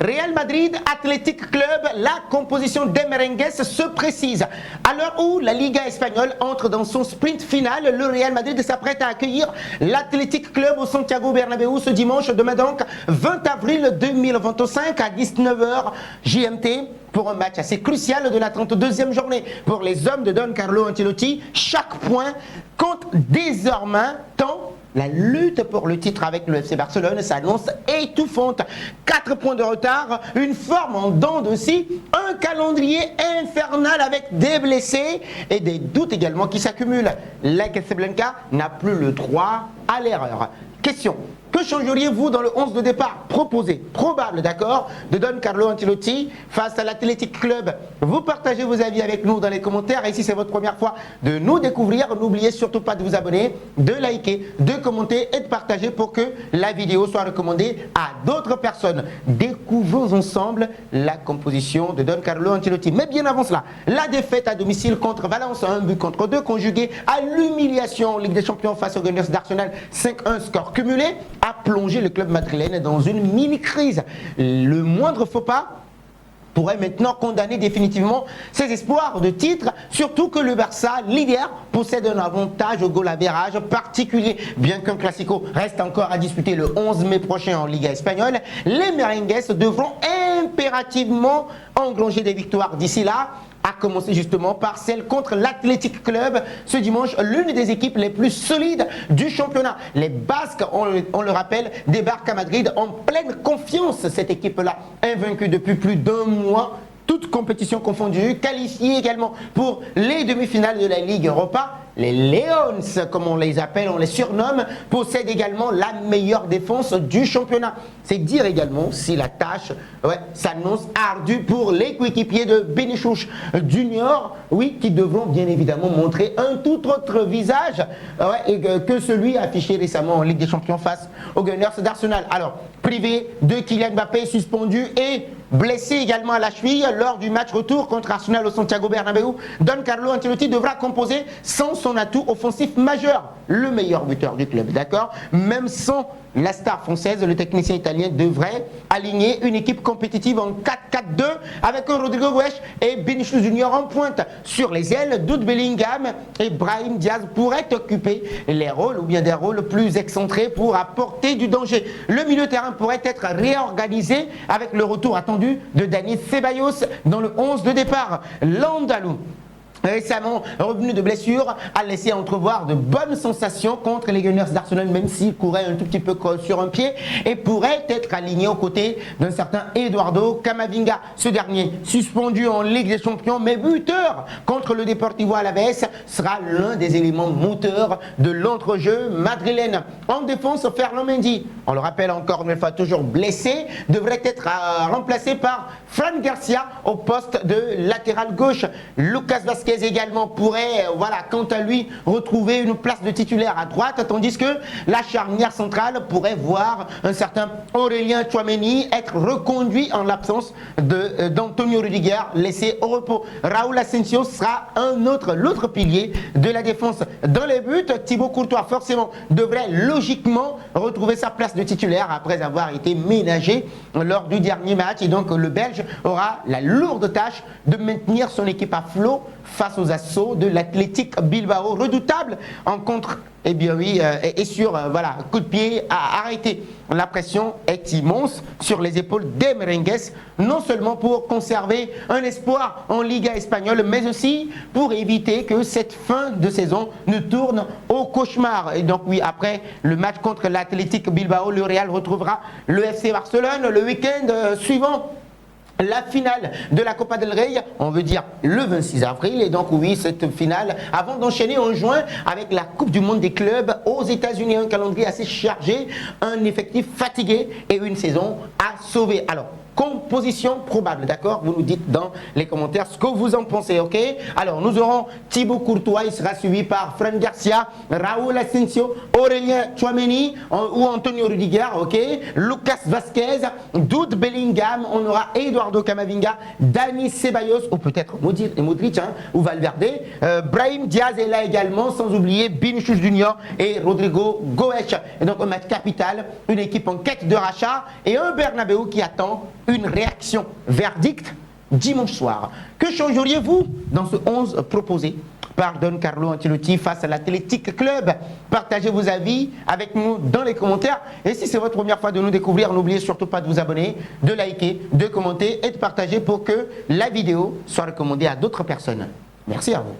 Real Madrid Athletic Club, la composition des merengues se précise. À l'heure où la Liga espagnole entre dans son sprint final, le Real Madrid s'apprête à accueillir l'Athletic Club au Santiago Bernabéu ce dimanche, demain donc 20 avril 2025 à 19h GMT. Pour un match assez crucial de la 32e journée. Pour les hommes de Don Carlo Ancelotti, chaque point compte désormais tant la lutte pour le titre avec le FC Barcelone s'annonce étouffante. 4 points de retard, une forme en dents de scie, un calendrier infernal avec des blessés et des doutes également qui s'accumulent. La Casablanca n'a plus le droit à l'erreur. Question. Que changeriez-vous dans le 11 de départ proposé, probable, d'accord, de Don Carlo Ancelotti face à l'Athletic Club? Vous partagez vos avis avec nous dans les commentaires et si c'est votre première fois de nous découvrir, n'oubliez surtout pas de vous abonner, de liker, de commenter et de partager pour que la vidéo soit recommandée à d'autres personnes. Découvrons ensemble la composition de Don Carlo Ancelotti. Mais bien avant cela, la défaite à domicile contre Valence, 1-2 conjugué à l'humiliation en Ligue des Champions face aux Gunners d'Arsenal, 5-1 score cumulé, a plongé le club madrilène dans une mini-crise. Le moindre faux pas pourrait maintenant condamner définitivement ses espoirs de titre, surtout que le Barça, leader, possède un avantage au goal average particulier. Bien qu'un classico reste encore à disputer le 11 mai prochain en Liga espagnole, les merengues devront impérativement engranger des victoires d'ici là, à commencer justement par celle contre l'Athletic Club ce dimanche, l'une des équipes les plus solides du championnat. Les Basques, on le rappelle, débarquent à Madrid en pleine confiance. Cette équipe-là, invaincue depuis plus d'1 mois, toutes compétitions confondues, qualifiée également pour les demi-finales de la Ligue Europa. Les Leons, comme on les appelle, on les surnomme, possèdent également la meilleure défense du championnat. C'est dire également si la tâche s'annonce ardue pour les coéquipiers de Vinicius Junior, oui, qui devront bien évidemment montrer un tout autre visage que celui affiché récemment en Ligue des Champions face aux Gunners d'Arsenal. Alors, privé de Kylian Mbappé, suspendu et blessé également à la cheville lors du match retour contre Arsenal au Santiago Bernabéu, Don Carlo Ancelotti devra composer sans son atout offensif majeur, le meilleur buteur du club, d'accord? Même sans la star française, le technicien italien devrait aligner une équipe compétitive en 4-4-2 avec un Rodrigo Goes et Vinicius Junior en pointe. Sur les ailes, Jude Bellingham et Brahim Diaz pourraient occuper les rôles ou bien des rôles plus excentrés pour apporter du danger. Le milieu de terrain pourrait être réorganisé avec le retour attendu de Dani Ceballos dans le 11 de départ. L'Andalou, récemment revenu de blessure, a laissé entrevoir de bonnes sensations contre les Gunners d'Arsenal, même s'il courait un tout petit peu sur un pied et pourrait être aligné aux côtés d'un certain Eduardo Camavinga. Ce dernier, suspendu en Ligue des Champions, mais buteur contre le Deportivo Alavés, sera l'un des éléments moteurs de l'entrejeu madrilène. En défense, Ferland Mendy, on le rappelle encore une fois, toujours blessé, devrait être remplacé par Fran Garcia au poste de latéral gauche. Lucas Vazquez également pourrait, quant à lui, retrouver une place de titulaire à droite, tandis que la charnière centrale pourrait voir un certain Aurélien Tchouaméni être reconduit en l'absence d'Antonio Rudiger, laissé au repos. Raúl Asensio sera l'autre pilier de la défense. Dans les buts, Thibaut Courtois, forcément, devrait logiquement retrouver sa place de titulaire après avoir été ménagé lors du dernier match. Et donc, le Belge aura la lourde tâche de maintenir son équipe à flot face aux assauts de l'Athletic Bilbao, redoutable en contre, et sur coup de pied à arrêter. La pression est immense sur les épaules des merengues, non seulement pour conserver un espoir en Liga espagnole, mais aussi pour éviter que cette fin de saison ne tourne au cauchemar. Et donc après le match contre l'Athletic Bilbao, le Real retrouvera le FC Barcelone le week-end suivant. La finale de la Copa del Rey, on veut dire le 26 avril, et donc oui, cette finale, avant d'enchaîner en juin avec la Coupe du Monde des clubs aux États-Unis, un calendrier assez chargé, un effectif fatigué et une saison à sauver. Alors, composition probable, d'accord? Vous nous dites dans les commentaires ce que vous en pensez, ok? Alors, nous aurons Thibaut Courtois, il sera suivi par Fran Garcia, Raúl Asensio, Aurélien Tchouaméni ou Antonio Rudiger, ok? Lucas Vazquez, Jude Bellingham, on aura Eduardo Camavinga, Dani Ceballos, ou peut-être Modric, ou Valverde, Brahim Diaz est là également, sans oublier Vinicius Junior et Rodrigo Goes. Et donc, un match capital, une équipe en quête de rachat et un Bernabéu qui attend une réaction verdict dimanche soir. Que changeriez-vous dans ce 11 proposé par Don Carlo Ancelotti face à l'Athletic Club? Partagez vos avis avec nous dans les commentaires. Et si c'est votre première fois de nous découvrir, n'oubliez surtout pas de vous abonner, de liker, de commenter et de partager pour que la vidéo soit recommandée à d'autres personnes. Merci à vous.